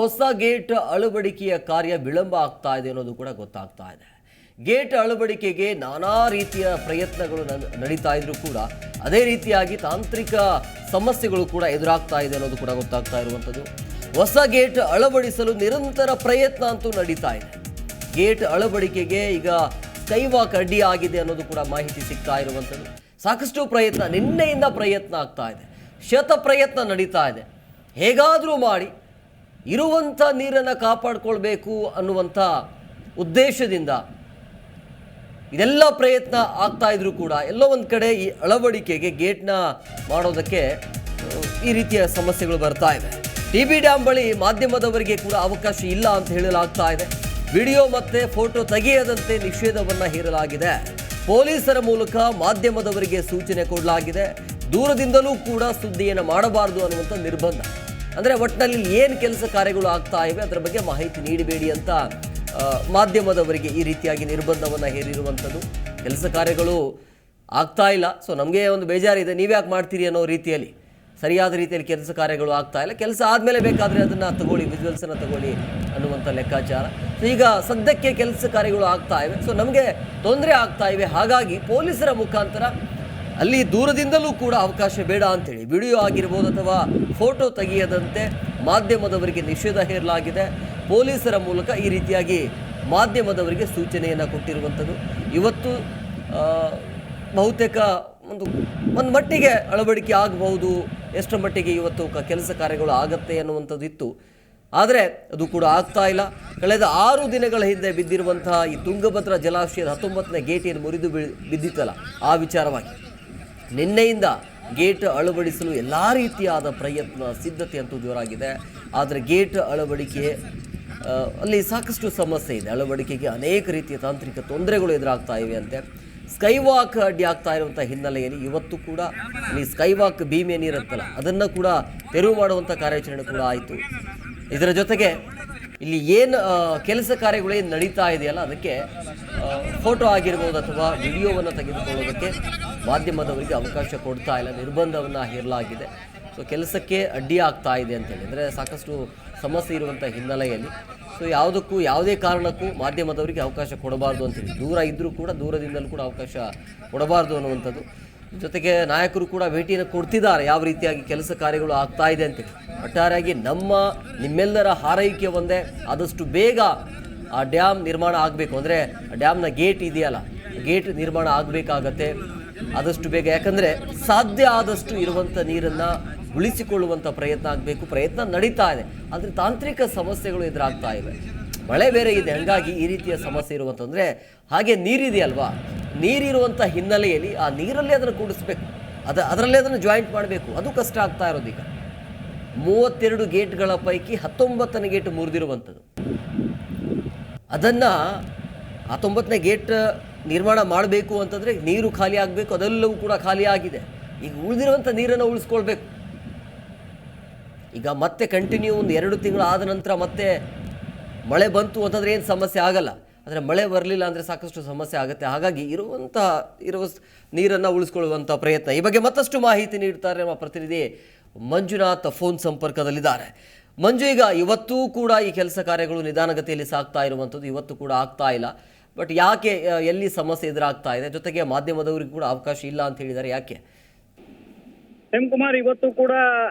ಹೊಸ ಗೇಟ್ ಅಳವಡಿಕೆಯ ಕಾರ್ಯ ವಿಳಂಬ ಆಗ್ತಾ ಇದೆ ಅನ್ನೋದು ಕೂಡ ಗೊತ್ತಾಗ್ತಾ ಇದೆ. ಗೇಟ್ ಅಳವಡಿಕೆಗೆ ನಾನಾ ರೀತಿಯ ಪ್ರಯತ್ನಗಳು ನಡೀತಾ ಇದ್ರೂ ಕೂಡ ಅದೇ ರೀತಿಯಾಗಿ ತಾಂತ್ರಿಕ ಸಮಸ್ಯೆಗಳು ಕೂಡ ಎದುರಾಗ್ತಾ ಇದೆ ಅನ್ನೋದು ಕೂಡ ಗೊತ್ತಾಗ್ತಾ ಇರುವಂಥದ್ದು. ಹೊಸ ಗೇಟ್ ಅಳವಡಿಸಲು ನಿರಂತರ ಪ್ರಯತ್ನ ಅಂತೂ ನಡೀತಾ ಇದೆ. ಗೇಟ್ ಅಳವಡಿಕೆಗೆ ಈಗ ಸ್ಕೈವಾಕ್ ಅಡ್ಡಿ ಆಗಿದೆ ಅನ್ನೋದು ಕೂಡ ಮಾಹಿತಿ ಸಿಗ್ತಾ ಇರುವಂಥದ್ದು. ಸಾಕಷ್ಟು ಪ್ರಯತ್ನ, ನಿನ್ನೆಯಿಂದ ಪ್ರಯತ್ನ ಆಗ್ತಾ ಇದೆ, ಶತ ಪ್ರಯತ್ನ ನಡೀತಾ ಇದೆ. ಹೇಗಾದರೂ ಮಾಡಿ ಇರುವಂಥ ನೀರನ್ನು ಕಾಪಾಡಿಕೊಳ್ಬೇಕು ಅನ್ನುವಂಥ ಉದ್ದೇಶದಿಂದ ಇದೆಲ್ಲ ಪ್ರಯತ್ನ ಆಗ್ತಾ ಇದ್ರೂ ಕೂಡ ಎಲ್ಲೋ ಒಂದು ಕಡೆ ಈ ಅಳವಡಿಕೆಗೆ ಗೇಟ್ನ ಮಾಡೋದಕ್ಕೆ ಈ ರೀತಿಯ ಸಮಸ್ಯೆಗಳು ಬರ್ತಾ ಇದೆ. ಟಿ.ಬಿ ಡ್ಯಾಮ್ ಬಳಿ ಮಾಧ್ಯಮದವರಿಗೆ ಕೂಡ ಅವಕಾಶ ಇಲ್ಲ ಅಂತ ಹೇಳಲಾಗ್ತಾ ಇದೆ. ವಿಡಿಯೋ ಮತ್ತು ಫೋಟೋ ತೆಗೆಯದಂತೆ ನಿಷೇಧವನ್ನು ಹೇರಲಾಗಿದೆ. ಪೊಲೀಸರ ಮೂಲಕ ಮಾಧ್ಯಮದವರಿಗೆ ಸೂಚನೆ ಕೊಡಲಾಗಿದೆ. ದೂರದಿಂದಲೂ ಕೂಡ ಸುದ್ದಿಯನ್ನು ಮಾಡಬಾರದು ಅನ್ನುವಂಥ ನಿರ್ಬಂಧ. ಅಂದರೆ ಒಟ್ಟಿನಲ್ಲಿ ಏನು ಕೆಲಸ ಕಾರ್ಯಗಳು ಆಗ್ತಾ ಇವೆ ಅದರ ಬಗ್ಗೆ ಮಾಹಿತಿ ನೀಡಬೇಡಿ ಅಂತ ಮಾಧ್ಯಮದವರಿಗೆ ಈ ರೀತಿಯಾಗಿ ನಿರ್ಬಂಧವನ್ನು ಹೇರಿರುವಂಥದ್ದು. ಕೆಲಸ ಕಾರ್ಯಗಳು ಆಗ್ತಾ ಇಲ್ಲ, ಸೊ ನಮಗೆ ಒಂದು ಬೇಜಾರಿದೆ, ನೀವ್ಯಾಕೆ ಮಾಡ್ತೀರಿ ಅನ್ನೋ ರೀತಿಯಲ್ಲಿ ಸರಿಯಾದ ರೀತಿಯಲ್ಲಿ ಕೆಲಸ ಕಾರ್ಯಗಳು ಆಗ್ತಾ ಇಲ್ಲ. ಕೆಲಸ ಆದಮೇಲೆ ಬೇಕಾದರೆ ಅದನ್ನು ತಗೊಳ್ಳಿ, ವಿಜುವಲ್ಸನ್ನು ತಗೊಳ್ಳಿ ಅನ್ನುವಂಥ ಲೆಕ್ಕಾಚಾರ. ಸೊ ಈಗ ಸದ್ಯಕ್ಕೆ ಕೆಲಸ ಕಾರ್ಯಗಳು ಆಗ್ತಾ ಇವೆ, ಸೊ ನಮಗೆ ತೊಂದರೆ ಆಗ್ತಾ ಇವೆ. ಹಾಗಾಗಿ ಪೊಲೀಸರ ಮುಖಾಂತರ ಅಲ್ಲಿ ದೂರದಿಂದಲೂ ಕೂಡ ಅವಕಾಶ ಬೇಡ ಅಂತೇಳಿ ವಿಡಿಯೋ ಆಗಿರ್ಬೋದು ಅಥವಾ ಫೋಟೋ ತೆಗೆಯದಂತೆ ಮಾಧ್ಯಮದವರಿಗೆ ನಿಷೇಧ ಹೇರಲಾಗಿದೆ. ಪೊಲೀಸರ ಮೂಲಕ ಈ ರೀತಿಯಾಗಿ ಮಾಧ್ಯಮದವರಿಗೆ ಸೂಚನೆಯನ್ನು ಕೊಟ್ಟಿರುವಂಥದ್ದು. ಇವತ್ತು ಬಹುತೇಕ ಒಂದು ಮಟ್ಟಿಗೆ ಅಳವಡಿಕೆ ಆಗಬಹುದು, ಎಷ್ಟರ ಮಟ್ಟಿಗೆ ಇವತ್ತು ಕೆಲಸ ಕಾರ್ಯಗಳು ಆಗತ್ತೆ ಅನ್ನುವಂಥದ್ದು ಇತ್ತು. ಆದರೆ ಅದು ಕೂಡ ಆಗ್ತಾ ಇಲ್ಲ. ಕಳೆದ 6 ದಿನಗಳ ಹಿಂದೆ ಬಿದ್ದಿರುವಂತಹ ಈ ತುಂಗಭದ್ರಾ ಜಲಾಶಯದ 19ನೇ ಗೇಟ್ ಏನು ಮುರಿದು ಬಿದ್ದಿತ್ತಲ್ಲ, ಆ ವಿಚಾರವಾಗಿ ನಿನ್ನೆಯಿಂದ ಗೇಟ್ ಅಳವಡಿಸಲು ಎಲ್ಲ ರೀತಿಯಾದ ಪ್ರಯತ್ನ, ಸಿದ್ಧತೆ ಅಂತೂ ಜೋರಾಗಿದೆ. ಆದರೆ ಗೇಟ್ ಅಳವಡಿಕೆ ಅಲ್ಲಿ ಸಾಕಷ್ಟು ಸಮಸ್ಯೆ ಇದೆ. ಅಳವಡಿಕೆಗೆ ಅನೇಕ ರೀತಿಯ ತಾಂತ್ರಿಕ ತೊಂದರೆಗಳು ಎದುರಾಗ್ತಾ ಇವೆ ಅಂತೆ. ಸ್ಕೈವಾಕ್ ಅಡ್ಡಿ ಆಗ್ತಾ ಇರುವಂಥ ಹಿನ್ನೆಲೆಯಲ್ಲಿ ಇವತ್ತು ಕೂಡ ಈ ಸ್ಕೈವಾಕ್ ಬೀಮ್ ಏನಿರುತ್ತಲ್ಲ ಅದನ್ನು ಕೂಡ ತೆರವು ಮಾಡುವಂಥ ಕಾರ್ಯಾಚರಣೆ ಕೂಡ ಆಯಿತು. ಇದರ ಜೊತೆಗೆ ಇಲ್ಲಿ ಏನು ಕೆಲಸ ಕಾರ್ಯಗಳೇನು ನಡೀತಾ ಇದೆಯಲ್ಲ ಅದಕ್ಕೆ ಫೋಟೋ ಆಗಿರ್ಬೋದು ಅಥವಾ ವಿಡಿಯೋವನ್ನು ತೆಗೆದುಕೊಳ್ಳೋದಕ್ಕೆ ಮಾಧ್ಯಮದವರಿಗೆ ಅವಕಾಶ ಕೊಡ್ತಾ ಇಲ್ಲ, ನಿರ್ಬಂಧವನ್ನು ಹೇರಲಾಗಿದೆ. ಸೊ ಕೆಲಸಕ್ಕೆ ಅಡ್ಡಿ ಆಗ್ತಾ ಇದೆ ಅಂತೇಳಿ, ಅಂದರೆ ಸಾಕಷ್ಟು ಸಮಸ್ಯೆ ಇರುವಂಥ ಹಿನ್ನೆಲೆಯಲ್ಲಿ ಸೊ ಯಾವುದೇ ಕಾರಣಕ್ಕೂ ಮಾಧ್ಯಮದವರಿಗೆ ಅವಕಾಶ ಕೊಡಬಾರ್ದು ಅಂತೇಳಿ, ದೂರ ಇದ್ದರೂ ಕೂಡ ದೂರದಿಂದಲೂ ಕೂಡ ಅವಕಾಶ ಕೊಡಬಾರ್ದು ಅನ್ನುವಂಥದ್ದು. ಜೊತೆಗೆ ನಾಯಕರು ಕೂಡ ಭೇಟಿಯನ್ನು ಕೊಡ್ತಿದ್ದಾರೆ, ಯಾವ ರೀತಿಯಾಗಿ ಕೆಲಸ ಕಾರ್ಯಗಳು ಆಗ್ತಾ ಇದೆ ಅಂತೇಳಿ. ಒಟ್ಟಾರೆಯಾಗಿ ನಿಮ್ಮೆಲ್ಲರ ಹಾರೈಕೆ ಒಂದೇ, ಆದಷ್ಟು ಬೇಗ ಆ ಡ್ಯಾಮ್ ನಿರ್ಮಾಣ ಆಗಬೇಕು. ಅಂದರೆ ಡ್ಯಾಮ್ನ ಗೇಟ್ ಇದೆಯಲ್ಲ, ಗೇಟ್ ನಿರ್ಮಾಣ ಆಗಬೇಕಾಗತ್ತೆ ಆದಷ್ಟು ಬೇಗ. ಯಾಕಂದರೆ ಸಾಧ್ಯ ಆದಷ್ಟು ಇರುವಂಥ ನೀರನ್ನು ಉಳಿಸಿಕೊಳ್ಳುವಂಥ ಪ್ರಯತ್ನ ಆಗಬೇಕು. ಪ್ರಯತ್ನ ನಡೀತಾ ಇದೆ, ಆದರೆ ತಾಂತ್ರಿಕ ಸಮಸ್ಯೆಗಳು ಎದುರಾಗ್ತಾ ಇವೆ. ಮಳೆ ಬೇರೆ ಇದೆ, ಹಾಗಾಗಿ ಈ ರೀತಿಯ ಸಮಸ್ಯೆ ಇರುವಂತಂದರೆ ಹಾಗೆ ನೀರಿದೆಯಲ್ವಾ, ನೀರಿರುವಂಥ ಹಿನ್ನೆಲೆಯಲ್ಲಿ ಆ ನೀರಲ್ಲೇ ಅದನ್ನು ಕೂಡಿಸ್ಬೇಕು, ಅದರಲ್ಲೇ ಅದನ್ನು ಜಾಯಿಂಟ್ ಮಾಡಬೇಕು. ಅದು ಕಷ್ಟ ಆಗ್ತಾ ಇರೋದು. ಈಗ 32 ಗೇಟ್ಗಳ ಪೈಕಿ 19ನೇ ಗೇಟ್ ಮುರಿದಿರುವಂಥದ್ದು. ಅದನ್ನು 19ನೇ ಗೇಟ್ ನಿರ್ಮಾಣ ಮಾಡಬೇಕು ಅಂತಂದರೆ ನೀರು ಖಾಲಿ ಆಗಬೇಕು, ಅದೆಲ್ಲವೂ ಕೂಡ ಖಾಲಿ ಆಗಿದೆ. ಈಗ ಉಳಿದಿರುವಂಥ ನೀರನ್ನು ಉಳಿಸ್ಕೊಳ್ಬೇಕು. ಈಗ ಮತ್ತೆ ಕಂಟಿನ್ಯೂ ಒಂದು 2 ತಿಂಗಳು ಆದ ನಂತರ ಮತ್ತೆ ಮಳೆ ಬಂತು ಅಂತಂದರೆ ಏನು ಸಮಸ್ಯೆ ಆಗಲ್ಲ. ಆದರೆ ಮಳೆ ಬರಲಿಲ್ಲ ಅಂದರೆ ಸಾಕಷ್ಟು ಸಮಸ್ಯೆ ಆಗುತ್ತೆ. ಹಾಗಾಗಿ ಇರುವ ನೀರನ್ನು ಉಳಿಸ್ಕೊಳ್ಳುವಂಥ ಪ್ರಯತ್ನ. ಈ ಬಗ್ಗೆ ಮತ್ತಷ್ಟು ಮಾಹಿತಿ ನೀಡ್ತಾರೆ ನಮ್ಮ ಪ್ರತಿನಿಧಿ ಮಂಜುನಾಥ್, ಫೋನ್ ಸಂಪರ್ಕದಲ್ಲಿದ್ದಾರೆ. ಮಂಜು, ಈಗ ಇವತ್ತೂ ಕೂಡ ಈ ಕೆಲಸ ಕಾರ್ಯಗಳು ನಿಧಾನಗತಿಯಲ್ಲಿ ಸಾಗ್ತಾ ಇರುವಂಥದ್ದು, ಇವತ್ತು ಕೂಡ ಆಗ್ತಾ ಇಲ್ಲ. ಬಟ್ ಯಾಕೆ, ಎಲ್ಲಿ ಸಮಸ್ಯೆ ಎದುರಾಗ್ತಾ ಇದೆ? ಜೊತೆಗೆ ಮಾಧ್ಯಮದವರಿಗೆ ಕೂಡ ಅವಕಾಶ ಇಲ್ಲ ಅಂತ ಹೇಳಿದ್ದಾರೆ, ಯಾಕೆ? ಹೇಮಕುಮಾರ್, ಇವತ್ತು ಕೂಡ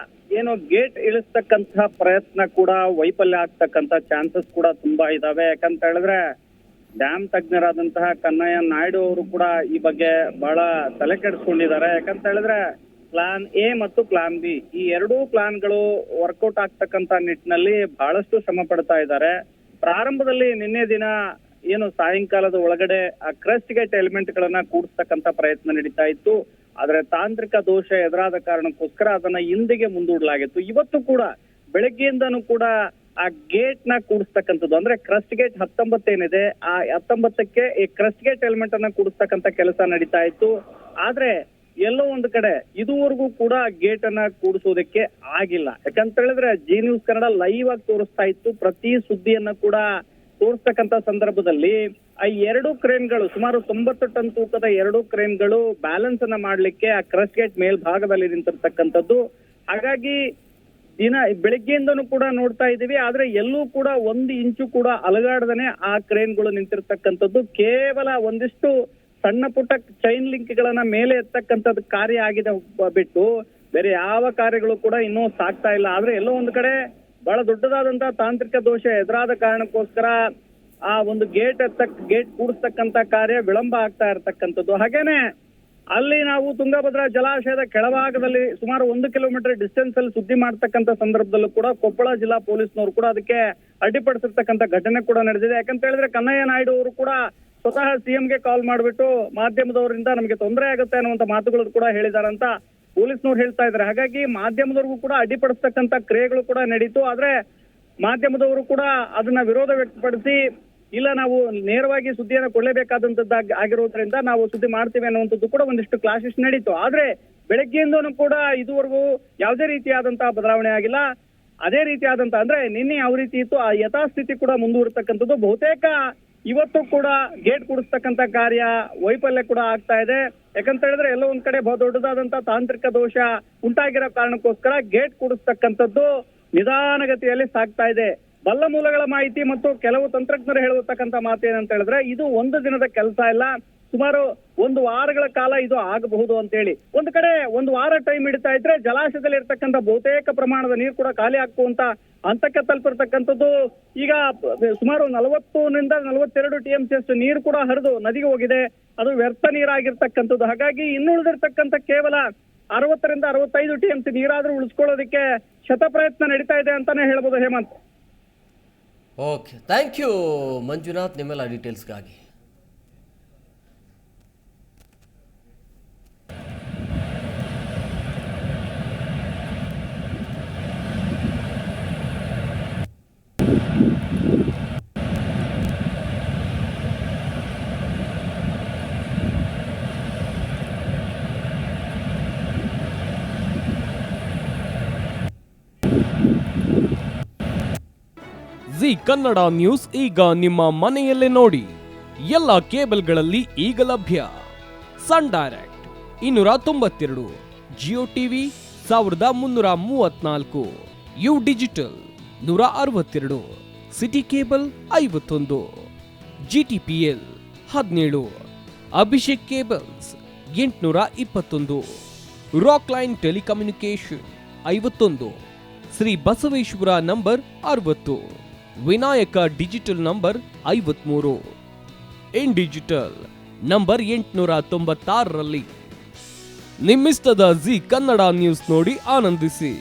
ಏನು ಗೇಟ್ ಇಳಿಸ್ತಕ್ಕಂತ ಪ್ರಯತ್ನ ಕೂಡ ವೈಫಲ್ಯ ಆಗ್ತಕ್ಕಂತ ಚಾನ್ಸಸ್ ಕೂಡ ತುಂಬಾ ಇದಾವೆ. ಯಾಕಂತ ಹೇಳಿದ್ರೆ ಡ್ಯಾಮ್ ತಜ್ಞರಾದಂತಹ ಕನ್ನಯ್ಯ ನಾಯ್ಡು ಅವರು ಕೂಡ ಈ ಬಗ್ಗೆ ಬಹಳ ತಲೆ ಕೆಡಿಸ್ಕೊಂಡಿದ್ದಾರೆ. ಯಾಕಂತ ಹೇಳಿದ್ರೆ ಪ್ಲಾನ್ ಎ ಮತ್ತು ಪ್ಲಾನ್ ಬಿ, ಈ 2 ಪ್ಲಾನ್ಗಳು ವರ್ಕೌಟ್ ಆಗ್ತಕ್ಕಂತ ನಿಟ್ಟಿನಲ್ಲಿ ಬಹಳಷ್ಟು ಶ್ರಮ ಪಡ್ತಾ ಇದ್ದಾರೆ. ಪ್ರಾರಂಭದಲ್ಲಿ ನಿನ್ನೆ ದಿನ ಏನು ಸಾಯಂಕಾಲದ ಒಳಗಡೆ ಆ ಕ್ರಸ್ಟ್ ಗೇಟ್ ಎಲಿಮೆಂಟ್ ಗಳನ್ನ ಕೂಡಿಸ್ತಕ್ಕಂತ ಪ್ರಯತ್ನ ನಡೀತಾ ಇತ್ತು. ಆದ್ರೆ ತಾಂತ್ರಿಕ ದೋಷ ಎದುರಾದ ಕಾರಣಕ್ಕೋಸ್ಕರ ಅದನ್ನ ಹಿಂದಿಗೆ ಮುಂದೂಡಲಾಗಿತ್ತು. ಇವತ್ತು ಕೂಡ ಬೆಳಗ್ಗೆಯಿಂದನೂ ಕೂಡ ಆ ಗೇಟ್ ನ ಕೂಡಿಸ್ತಕ್ಕಂಥದ್ದು, ಅಂದ್ರೆ ಕ್ರಸ್ಟ್ ಗೇಟ್ 19 ಏನಿದೆ ಆ 19ಕ್ಕೆ ಈ ಕ್ರಸ್ಟ್ ಗೇಟ್ ಎಲಿಮೆಂಟ್ ಅನ್ನ ಕೂಡಿಸ್ತಕ್ಕಂಥ ಕೆಲಸ ನಡೀತಾ ಇತ್ತು. ಆದ್ರೆ ಎಲ್ಲೋ ಒಂದು ಕಡೆ ಇದುವರೆಗೂ ಕೂಡ ಗೇಟ್ ಅನ್ನ ಕೂಡಿಸೋದಕ್ಕೆ ಆಗಿಲ್ಲ. ಯಾಕಂತ ಹೇಳಿದ್ರೆ ಜಿ ನ್ಯೂಸ್ ಕನ್ನಡ ಲೈವ್ ಆಗಿ ತೋರಿಸ್ತಾ ಇತ್ತು. ಪ್ರತಿ ಸುದ್ದಿಯನ್ನ ಕೂಡ ತೋರಿಸ್ತಕ್ಕಂತ ಸಂದರ್ಭದಲ್ಲಿ ಆ 2 ಕ್ರೇನ್ಗಳು, ಸುಮಾರು 90 ಟನ್ ತೂಕದ 2 ಕ್ರೇನ್ಗಳು ಬ್ಯಾಲೆನ್ಸ್ ಅನ್ನ ಮಾಡ್ಲಿಕ್ಕೆ ಆ ಕ್ರಸ್ಟ್ ಗೇಟ್ ಮೇಲ್ಭಾಗದಲ್ಲಿ ನಿಂತಿರ್ತಕ್ಕಂಥದ್ದು. ಹಾಗಾಗಿ ಬೆಳಿಗ್ಗೆಯಿಂದನೂ ಕೂಡ ನೋಡ್ತಾ ಇದೀವಿ. ಆದ್ರೆ ಎಲ್ಲೂ ಕೂಡ 1 ಇಂಚು ಕೂಡ ಅಲಗಾಡದನೆ ಆ ಕ್ರೇನ್ಗಳು ನಿಂತಿರ್ತಕ್ಕಂಥದ್ದು. ಕೇವಲ ಒಂದಿಷ್ಟು ಸಣ್ಣ ಪುಟ್ಟ ಚೈನ್ ಲಿಂಕ್ ಗಳನ್ನ ಮೇಲೆ ಎತ್ತಕ್ಕಂಥದ್ದು ಕಾರ್ಯ ಆಗಿದೆ ಬಿಟ್ಟು ಬೇರೆ ಯಾವ ಕಾರ್ಯಗಳು ಕೂಡ ಇನ್ನೂ ಸಾಗ್ತಾ ಇಲ್ಲ. ಆದ್ರೆ ಎಲ್ಲೋ ಒಂದು ಕಡೆ ಬಹಳ ದೊಡ್ಡದಾದಂತಹ ತಾಂತ್ರಿಕ ದೋಷ ಎದುರಾದ ಕಾರಣಕ್ಕೋಸ್ಕರ ಆ ಒಂದು ಗೇಟ್ ಕೂಡಿಸ್ತಕ್ಕಂತ ಕಾರ್ಯ ವಿಳಂಬ ಆಗ್ತಾ ಇರತಕ್ಕಂಥದ್ದು. ಹಾಗೇನೆ ಅಲ್ಲಿ ನಾವು ತುಂಗಭದ್ರಾ ಜಲಾಶಯದ ಕೆಳಭಾಗದಲ್ಲಿ ಸುಮಾರು 1 ಕಿಲೋಮೀಟರ್ ಡಿಸ್ಟೆನ್ಸ್ ಅಲ್ಲಿ ಸುದ್ದಿ ಮಾಡ್ತಕ್ಕಂಥ ಸಂದರ್ಭದಲ್ಲೂ ಕೂಡ ಕೊಪ್ಪಳ ಜಿಲ್ಲಾ ಪೊಲೀಸ್ನವರು ಕೂಡ ಅದಕ್ಕೆ ಅಡ್ಡಿಪಡಿಸಿರ್ತಕ್ಕಂಥ ಘಟನೆ ಕೂಡ ನಡೆದಿದೆ. ಯಾಕಂತ ಹೇಳಿದ್ರೆ ಕನ್ನಯ್ಯ ನಾಯ್ಡು ಅವರು ಕೂಡ ಸ್ವತಃ ಸಿಎಂಗೆ ಕಾಲ್ ಮಾಡಿಬಿಟ್ಟು ಮಾಧ್ಯಮದವರಿಂದ ನಮಗೆ ತೊಂದರೆ ಆಗುತ್ತೆ ಅನ್ನುವಂತ ಮಾತುಗಳು ಕೂಡ ಹೇಳಿದಾರಂತ ಪೊಲೀಸ್ನವ್ರು ಹೇಳ್ತಾ ಇದ್ದಾರೆ. ಹಾಗಾಗಿ ಮಾಧ್ಯಮದವ್ರಿಗೂ ಕೂಡ ಅಡ್ಡಿಪಡಿಸ್ತಕ್ಕಂಥ ಕ್ರಿಯೆಗಳು ಕೂಡ ನಡೀತು. ಆದ್ರೆ ಮಾಧ್ಯಮದವರು ಕೂಡ ಅದನ್ನ ವಿರೋಧ ವ್ಯಕ್ತಪಡಿಸಿ ಇಲ್ಲ ನಾವು ನೇರವಾಗಿ ಸುದ್ದಿಯನ್ನು ಕೊಡಲೇಬೇಕಾದಂತದ್ದು ಆಗಿರೋದ್ರಿಂದ ನಾವು ಸುದ್ದಿ ಮಾಡ್ತೀವಿ ಅನ್ನುವಂಥದ್ದು ಕೂಡ ಒಂದಿಷ್ಟು ಕ್ಲಾಶಸ್ ನಡೀತು. ಆದ್ರೆ ಬೆಳಗ್ಗೆಯಿಂದನೂ ಕೂಡ ಇದುವರೆಗೂ ಯಾವುದೇ ರೀತಿಯಾದಂತಹ ಬದಲಾವಣೆ ಆಗಿಲ್ಲ. ಅದೇ ರೀತಿಯಾದಂತ ಅಂದ್ರೆ ನಿನ್ನೆ ಯಾವ ರೀತಿ ಇತ್ತು ಆ ಯಥಾಸ್ಥಿತಿ ಕೂಡ ಮುಂದುವರಿತಕ್ಕಂಥದ್ದು. ಬಹುತೇಕ ಇವತ್ತು ಕೂಡ ಗೇಟ್ ಕೂಡಿಸ್ತಕ್ಕಂಥ ಕಾರ್ಯ ವೈಫಲ್ಯ ಕೂಡ ಆಗ್ತಾ ಇದೆ. ಯಾಕಂತ ಹೇಳಿದ್ರೆ ಎಲ್ಲೋ ಒಂದ್ ಕಡೆ ದೊಡ್ಡದಾದಂತಹ ತಾಂತ್ರಿಕ ದೋಷ ಉಂಟಾಗಿರೋ ಕಾರಣಕ್ಕೋಸ್ಕರ ಗೇಟ್ ಕೂಡಿಸ್ತಕ್ಕಂಥದ್ದು ನಿಧಾನಗತಿಯಲ್ಲಿ ಸಾಗ್ತಾ ಇದೆ. ಬಲ್ಲ ಮೂಲಗಳ ಮಾಹಿತಿ ಮತ್ತು ಕೆಲವು ತಂತ್ರಜ್ಞರು ಹೇಳತಕ್ಕಂಥ ಮಾತು ಏನಂತ ಹೇಳಿದ್ರೆ ಇದು 1 ದಿನದ ಕೆಲಸ ಇಲ್ಲ, ಸುಮಾರು 1 ವಾರಗಳ ಕಾಲ ಇದು ಆಗಬಹುದು ಅಂತ ಹೇಳಿ. ಒಂದು ಕಡೆ 1 ವಾರ ಟೈಮ್ ಹಿಡಿತಾ ಇದ್ರೆ ಜಲಾಶಯದಲ್ಲಿ ಇರ್ತಕ್ಕಂಥ ಬಹುತೇಕ ಪ್ರಮಾಣದ ನೀರು ಕೂಡ ಖಾಲಿ ಆಗ್ತುವಂತ ಹಂತಕ್ಕೆ ತಲುಪಿರ್ತಕ್ಕಂಥದ್ದು. ಈಗ ಸುಮಾರು 40 ರಿಂದ 42 TMC ನೀರು ಕೂಡ ಹರಿದು ನದಿಗೆ ಹೋಗಿದೆ. ಅದು ವ್ಯರ್ಥ ನೀರಾಗಿರ್ತಕ್ಕಂಥದ್ದು. ಹಾಗಾಗಿ ಇನ್ನುಳಿದಿರ್ತಕ್ಕಂಥ ಕೇವಲ 60 ರಿಂದ 65 TMC ನೀರಾದ್ರೂ ಉಳಿಸ್ಕೊಳ್ಳೋದಕ್ಕೆ ಶತಪ್ರಯತ್ನ ನಡೀತಾ ಇದೆ ಅಂತಾನೆ ಹೇಳ್ಬೋದು Hemant. Okay, thank you Manjunath ನಿಮ್ಮೆಲ್ಲ ಡೀಟೇಲ್ಸ್ಗಾಗಿ. ಜಿ ಕನ್ನಡ ನ್ಯೂಸ್ ಈಗ ನಿಮ್ಮ ಮನೆಯಲ್ಲೇ ನೋಡಿ. ಎಲ್ಲ ಕೇಬಲ್ಗಳಲ್ಲಿ ಈಗ ಲಭ್ಯ. Sun Direct 292, Jio TV 1334, U digital 162, city cable 51, GTPL 17, Abhishek cables 821, Rockline telecommunication 51, Shri Basaveshwara number 60, Vinayaka digital number 53, in digital number 896ರಲ್ಲಿ. ನಿಮ್ಮಿಸ್ತದ ಜಿ ಕನ್ನಡ ನ್ಯೂಸ್ ನೋಡಿ ಆನಂದಿಸಿ.